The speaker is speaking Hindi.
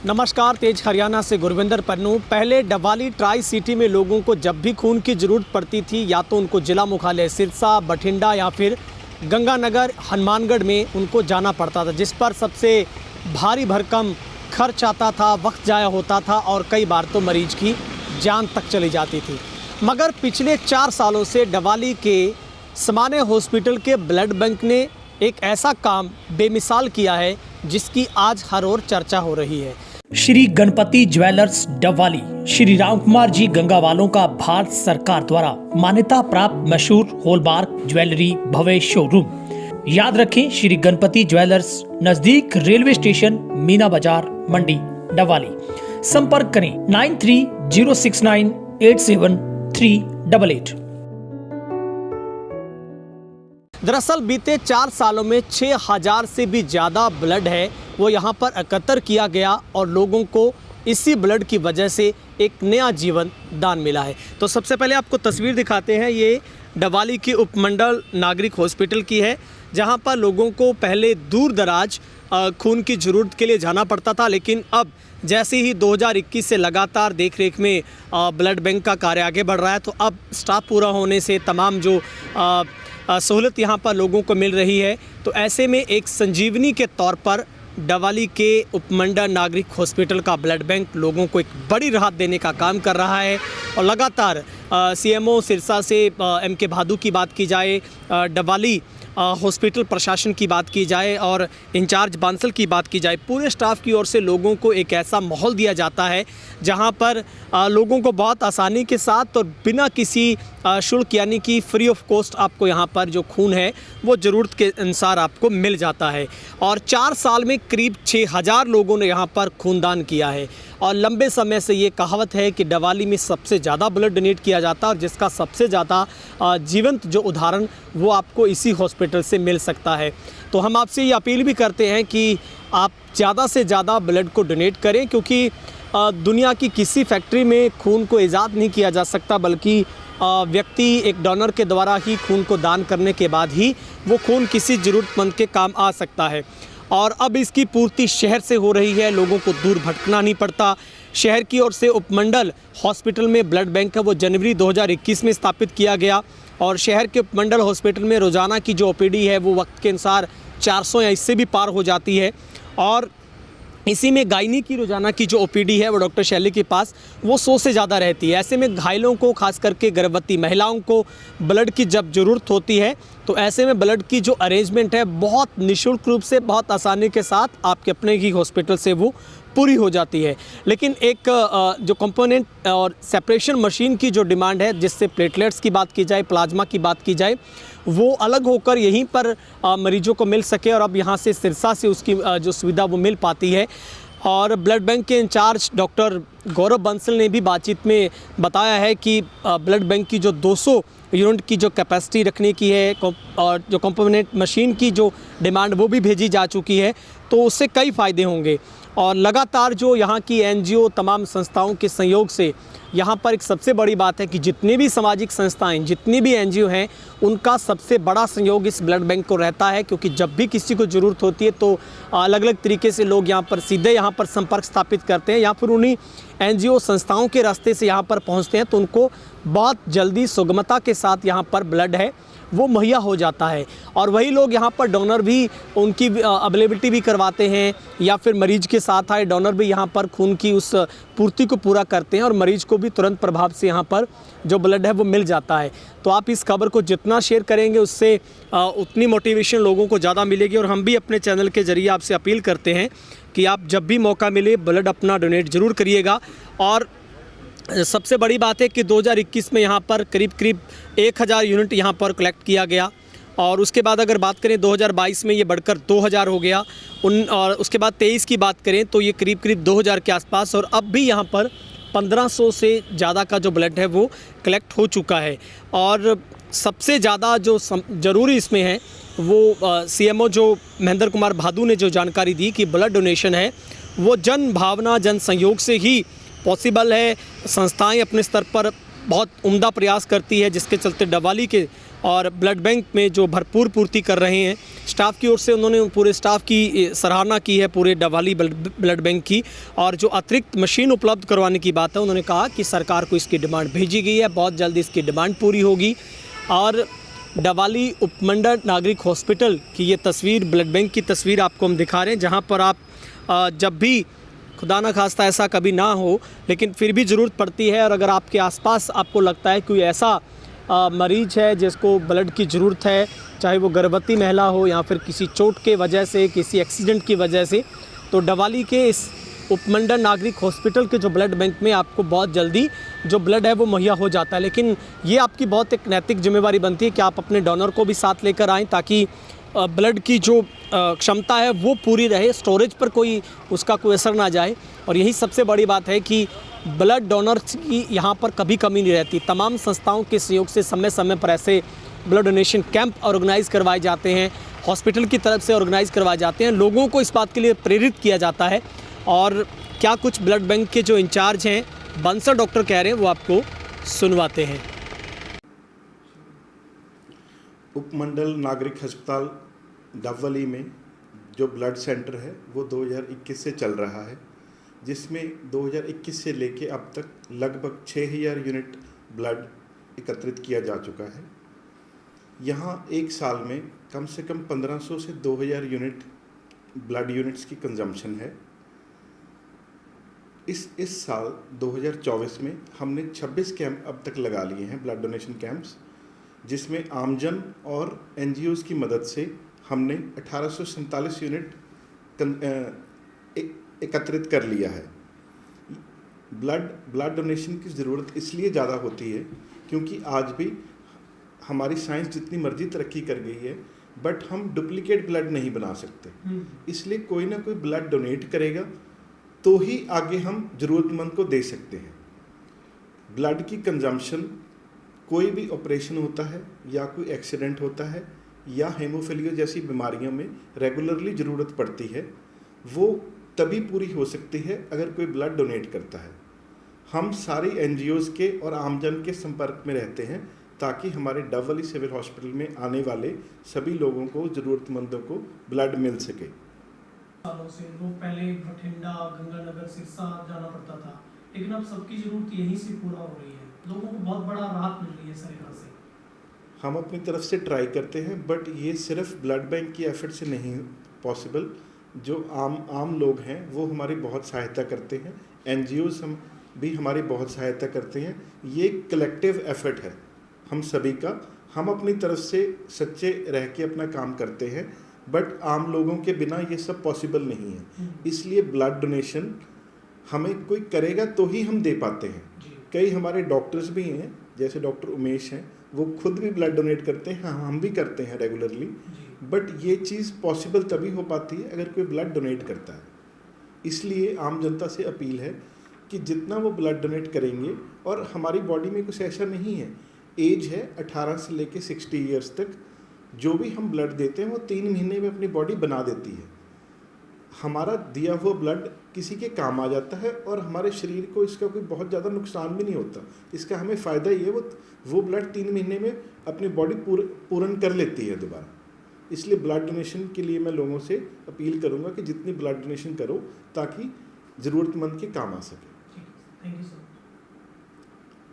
नमस्कार, तेज हरियाणा से गुरविंदर पन्नू। पहले डवाली ट्राई सिटी में लोगों को जब भी खून की ज़रूरत पड़ती थी या तो उनको जिला मुख्यालय सिरसा, बठिंडा या फिर गंगानगर, हनुमानगढ़ में उनको जाना पड़ता था, जिस पर सबसे भारी भरकम खर्च आता था, वक्त ज़ाया होता था और कई बार तो मरीज की जान तक चली जाती थी। मगर पिछले 4 सालों से डवाली के सामान्य हॉस्पिटल के ब्लड बैंक ने एक ऐसा काम बेमिसाल किया है जिसकी आज हर ओर चर्चा हो रही है। श्री गणपति ज्वेलर्स डवाली श्री राम कुमार जी गंगावालों का भारत सरकार द्वारा मान्यता प्राप्त मशहूर हॉलमार्क ज्वेलरी भव्य शोरूम। याद रखें, श्री गणपति ज्वेलर्स, नजदीक रेलवे स्टेशन, मीना बाजार, मंडी, डवाली। संपर्क करें 9306987388। दरअसल बीते 4 सालों में 6000 से भी ज़्यादा ब्लड है वो यहाँ पर एकत्र किया गया और लोगों को इसी ब्लड की वजह से एक नया जीवन दान मिला है। तो सबसे पहले आपको तस्वीर दिखाते हैं, ये डवाली की उपमंडल नागरिक हॉस्पिटल की है, जहाँ पर लोगों को पहले दूर दराज खून की ज़रूरत के लिए जाना पड़ता था, लेकिन अब जैसे ही 2021 से लगातार देखरेख में ब्लड बैंक का कार्य आगे बढ़ रहा है, तो अब स्टाफ पूरा होने से तमाम जो सहूलत यहाँ पर लोगों को मिल रही है, तो ऐसे में एक संजीवनी के तौर पर डवाली के उपमंडल नागरिक हॉस्पिटल का ब्लड बैंक लोगों को एक बड़ी राहत देने का काम कर रहा है। और लगातार सीएमओ सिरसा से MK भादू की बात की जाए, डवाली हॉस्पिटल प्रशासन की बात की जाए और इंचार्ज बांसल की बात की जाए, पूरे स्टाफ की ओर से लोगों को एक ऐसा माहौल दिया जाता है जहां पर लोगों को बहुत आसानी के साथ और बिना किसी शुल्क यानी कि फ्री ऑफ कॉस्ट आपको यहां पर जो खून है वो ज़रूरत के अनुसार आपको मिल जाता है। और 4 साल में करीब 6000 लोगों ने यहां पर खूनदान किया है और लंबे समय से ये कहावत है कि डवाली में सबसे ज़्यादा ब्लड डोनेट किया जाता है और जिसका सबसे ज़्यादा जीवंत जो उदाहरण वो आपको इसी हॉस्पिटल से मिल सकता है। तो हम आपसे ये अपील भी करते हैं कि आप ज़्यादा से ज़्यादा ब्लड को डोनेट करें, क्योंकि दुनिया की किसी फैक्ट्री में खून को ईजाद नहीं किया जा सकता, बल्कि व्यक्ति एक डोनर के द्वारा ही खून को दान करने के बाद ही वो खून किसी ज़रूरतमंद के काम आ सकता है। और अब इसकी पूर्ति शहर से हो रही है, लोगों को दूर भटकना नहीं पड़ता। शहर की ओर से उपमंडल हॉस्पिटल में ब्लड बैंक है वो जनवरी 2021 में स्थापित किया गया और शहर के उपमंडल हॉस्पिटल में रोज़ाना की जो OPD है वो वक्त के अनुसार 400 या इससे भी पार हो जाती है। और इसी में गायनी की रोज़ाना की जो OPD है वो डॉक्टर शैली के पास वो 100 से ज़्यादा रहती है। ऐसे में घायलों को, खास करके गर्भवती महिलाओं को ब्लड की जब ज़रूरत होती है तो ऐसे में ब्लड की जो अरेंजमेंट है बहुत निःशुल्क रूप से, बहुत आसानी के साथ आपके अपने ही हॉस्पिटल से वो पूरी हो जाती है। लेकिन एक जो कंपोनेंट और सेपरेशन मशीन की जो डिमांड है, जिससे प्लेटलेट्स की बात की जाए, प्लाज्मा की बात की जाए, वो अलग होकर यहीं पर मरीजों को मिल सके और अब यहाँ से सिरसा से उसकी जो सुविधा वो मिल पाती है। और ब्लड बैंक के इंचार्ज डॉक्टर गौरव बंसल ने भी बातचीत में बताया है कि ब्लड बैंक की जो 200 यूनिट की जो कैपेसिटी रखने की है और जो कंपोनेंट मशीन की जो डिमांड वो भी भेजी जा चुकी है, तो उससे कई फ़ायदे होंगे। और लगातार जो यहाँ की NGO तमाम संस्थाओं के सहयोग से यहाँ पर एक सबसे बड़ी बात है कि जितनी भी सामाजिक संस्थाएं, जितनी भी NGO हैं, उनका सबसे बड़ा सहयोग इस ब्लड बैंक को रहता है, क्योंकि जब भी किसी को ज़रूरत होती है तो अलग अलग तरीके से लोग यहाँ पर सीधे यहाँ पर संपर्क स्थापित करते हैं या फिर उन्हीं NGO संस्थाओं के रास्ते से यहाँ पर पहुँचते हैं, तो उनको बहुत जल्दी सुगमता के साथ यहाँ पर ब्लड है वो मुहैया हो जाता है। और वही लोग यहाँ पर डोनर भी उनकी अवेलेबिलिटी भी करवाते हैं या फिर मरीज के साथ आए डोनर भी यहाँ पर खून की उस पूर्ति को पूरा करते हैं और मरीज को भी तुरंत प्रभाव से यहाँ पर जो ब्लड है वो मिल जाता है। तो आप इस खबर को जितना शेयर करेंगे उससे उतनी मोटिवेशन लोगों को ज़्यादा मिलेगी। और हम भी अपने चैनल के ज़रिए आपसे अपील करते हैं कि आप जब भी मौका मिले ब्लड अपना डोनेट ज़रूर करिएगा। और सबसे बड़ी बात है कि 2021 में यहाँ पर करीब 1000 यूनिट यहाँ पर कलेक्ट किया गया और उसके बाद अगर बात करें 2022 में ये बढ़कर 2000 हो गया। और उसके बाद 23 की बात करें तो ये करीब 2000 के आसपास, और अब भी यहाँ पर 1500 से ज़्यादा का जो ब्लड है वो कलेक्ट हो चुका है। और सबसे ज़्यादा जो ज़रूरी इसमें है वो CMO जो महेंद्र कुमार भादू ने जो जानकारी दी कि ब्लड डोनेशन है वो जन भावना, जन सहयोग से ही पॉसिबल है। संस्थाएं अपने स्तर पर बहुत उम्दा प्रयास करती है, जिसके चलते डवाली के और ब्लड बैंक में जो भरपूर पूर्ति कर रहे हैं। स्टाफ की ओर से उन्होंने पूरे स्टाफ की सराहना की है पूरे डबवाली ब्लड बैंक की। और जो अतिरिक्त मशीन उपलब्ध करवाने की बात है, उन्होंने कहा कि सरकार को इसकी डिमांड भेजी गई है, बहुत जल्द इसकी डिमांड पूरी होगी। और डबवाली उपमंडल नागरिक हॉस्पिटल की ये तस्वीर, ब्लड बैंक की तस्वीर आपको हम दिखा रहे हैं, जहाँ पर आप जब भी खुदा ना खास्ता ऐसा कभी ना हो, लेकिन फिर भी ज़रूरत पड़ती है। और अगर आपके आसपास आपको लगता है कोई ऐसा मरीज है जिसको ब्लड की ज़रूरत है, चाहे वो गर्भवती महिला हो या फिर किसी चोट के वजह से, किसी एक्सीडेंट की वजह से, तो डबवाली के इस उपमंडल नागरिक हॉस्पिटल के जो ब्लड बैंक में आपको बहुत जल्दी जो ब्लड है वो मुहैया हो जाता है। लेकिन ये आपकी बहुत एक नैतिक जिम्मेवारी बनती है कि आप अपने डोनर को भी साथ लेकर आएँ, ताकि ब्लड की जो क्षमता है वो पूरी रहे, स्टोरेज पर कोई उसका कोई असर ना जाए। और यही सबसे बड़ी बात है कि ब्लड डोनर्स की यहाँ पर कभी कमी नहीं रहती। तमाम संस्थाओं के सहयोग से समय समय पर ऐसे ब्लड डोनेशन कैंप ऑर्गेनाइज करवाए जाते हैं, हॉस्पिटल की तरफ से ऑर्गेनाइज करवाए जाते हैं, लोगों को इस बात के लिए प्रेरित किया जाता है। और क्या कुछ ब्लड बैंक के जो इंचार्ज हैं बंसल डॉक्टर कह रहे हैं वो आपको सुनवाते हैं। उपमंडल नागरिक अस्पताल डबवाली में जो ब्लड सेंटर है वो 2021 से चल रहा है, जिसमें 2021 से लेके अब तक लगभग 6000 यूनिट ब्लड एकत्रित किया जा चुका है। यहाँ एक साल में कम से कम 1500 से 2000 यूनिट ब्लड यूनिट्स की कंजम्पशन है। इस साल 2024 में हमने 26 कैंप अब तक लगा लिए हैं, ब्लड डोनेशन कैंप्स, जिसमें आमजन और एनजीओज़ की मदद से हमने 1847 यूनिट एकत्रित कर लिया है। ब्लड डोनेशन की ज़रूरत इसलिए ज़्यादा होती है क्योंकि आज भी हमारी साइंस जितनी मर्जी तरक्की कर गई है, बट हम डुप्लीकेट ब्लड नहीं बना सकते। इसलिए कोई ना कोई ब्लड डोनेट करेगा तो ही आगे हम ज़रूरतमंद को दे सकते हैं। ब्लड की कंजम्पशन कोई भी ऑपरेशन होता है या कोई एक्सीडेंट होता है या हेमोफीलिया जैसी बीमारियों में रेगुलरली ज़रूरत पड़ती है, वो तभी पूरी हो सकती है अगर कोई ब्लड डोनेट करता है। हम सारी एनजीओज़ के और आमजन के संपर्क में रहते हैं ताकि हमारे डबवाली सिविल हॉस्पिटल में आने वाले सभी लोगों को, ज़रूरतमंदों को ब्लड मिल सके। सालों से लोग पहले बठिंडा, गंगानगर, सिरसा जाना पड़ता था, लेकिन अब सबकी ज़रूरत यहीं से पूरा हो रही है। लोगों को बहुत बड़ा राहत मिल रही है सर यहाँ से। हम अपनी तरफ से ट्राई करते हैं, बट ये सिर्फ ब्लड बैंक की एफर्ट से नहीं पॉसिबल। जो आम लोग हैं वो हमारी बहुत सहायता करते हैं, एनजीओज़ हम भी हमारी बहुत सहायता करते हैं। ये कलेक्टिव एफर्ट है हम सभी का। हम अपनी तरफ से सच्चे रह के अपना काम करते हैं, बट आम लोगों के बिना ये सब पॉसिबल नहीं है। इसलिए ब्लड डोनेशन हमें कोई करेगा तो ही हम दे पाते हैं। कई हमारे डॉक्टर्स भी हैं, जैसे डॉक्टर उमेश हैं, वो खुद भी ब्लड डोनेट करते हैं, हम भी करते हैं रेगुलरली, बट ये चीज़ पॉसिबल तभी हो पाती है अगर कोई ब्लड डोनेट करता है। इसलिए आम जनता से अपील है कि जितना वो ब्लड डोनेट करेंगे, और हमारी बॉडी में कुछ ऐसा नहीं है, एज है 18 से लेके 60 ईयर्स तक, जो भी हम ब्लड देते हैं वो 3 महीने में अपनी बॉडी बना देती है। हमारा दिया हुआ ब्लड किसी के काम आ जाता है और हमारे शरीर को इसका कोई बहुत ज़्यादा नुकसान भी नहीं होता। इसका हमें फ़ायदा ही है, वो ब्लड 3 महीने में अपनी बॉडी पूर्ण कर लेती है दोबारा। इसलिए ब्लड डोनेशन के लिए मैं लोगों से अपील करूँगा कि जितनी ब्लड डोनेशन करो ताकि ज़रूरतमंद के काम आ सके। Thank you sir.